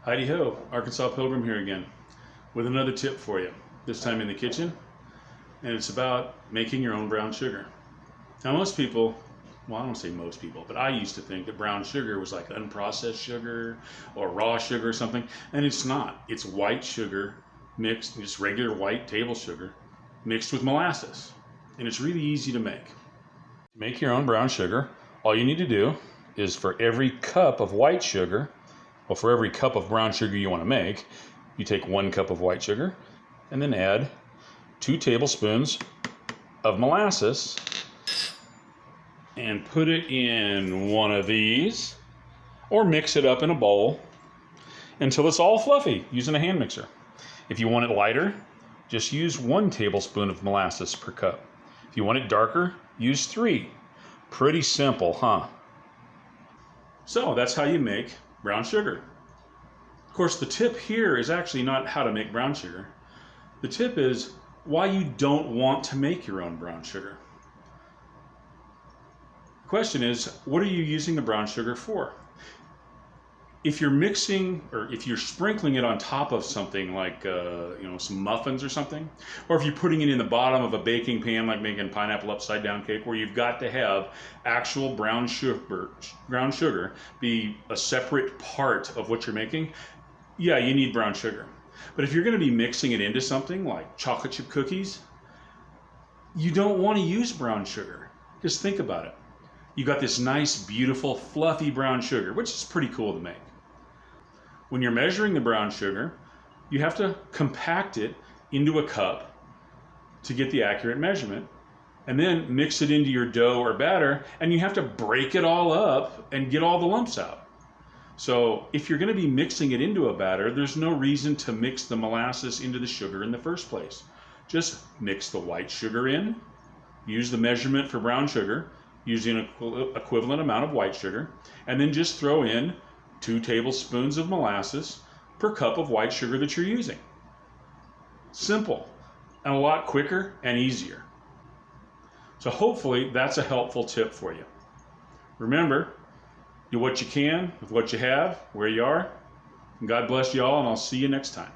Heidi ho, Arkansas Pilgrim here again with another tip for you, this time in the kitchen, and it's about making your own brown sugar. Now most people, well I don't say most people, but I used to think that brown sugar was like unprocessed sugar or raw sugar or something, and it's not. It's white sugar mixed, just regular white table sugar mixed with molasses, and it's really easy to make. To make your own brown sugar, all you need to do is for every cup of white sugar, well, for every cup of brown sugar you want to make, you take 1 cup of white sugar and then add 2 tablespoons of molasses and put it in one of these, or mix it up in a bowl until it's all fluffy using a hand mixer. If you want it lighter, just use 1 tablespoon of molasses per cup. If you want it darker, use 3. Pretty simple, huh? So that's how you make brown sugar. Of course, the tip here is actually not how to make brown sugar. The tip is why you don't want to make your own brown sugar. The question is, what are you using the brown sugar for? If you're mixing, or if you're sprinkling it on top of something like some muffins or something, or if you're putting it in the bottom of a baking pan like making pineapple upside down cake, where you've got to have actual brown sugar be a separate part of what you're making, yeah, you need brown sugar. But if you're going to be mixing it into something like chocolate chip cookies, you don't want to use brown sugar. Just think about it. You got this nice, beautiful, fluffy brown sugar, which is pretty cool to make. When you're measuring the brown sugar, you have to compact it into a cup to get the accurate measurement, and then mix it into your dough or batter, and you have to break it all up and get all the lumps out. So if you're going to be mixing it into a batter, there's no reason to mix the molasses into the sugar in the first place. Just mix the white sugar in, use the measurement for brown sugar, using an equivalent amount of white sugar, and then just throw in 2 tablespoons of molasses per cup of white sugar that you're using. Simple, and a lot quicker and easier. So hopefully that's a helpful tip for you. Remember, do what you can with what you have, where you are. And God bless you all, and I'll see you next time.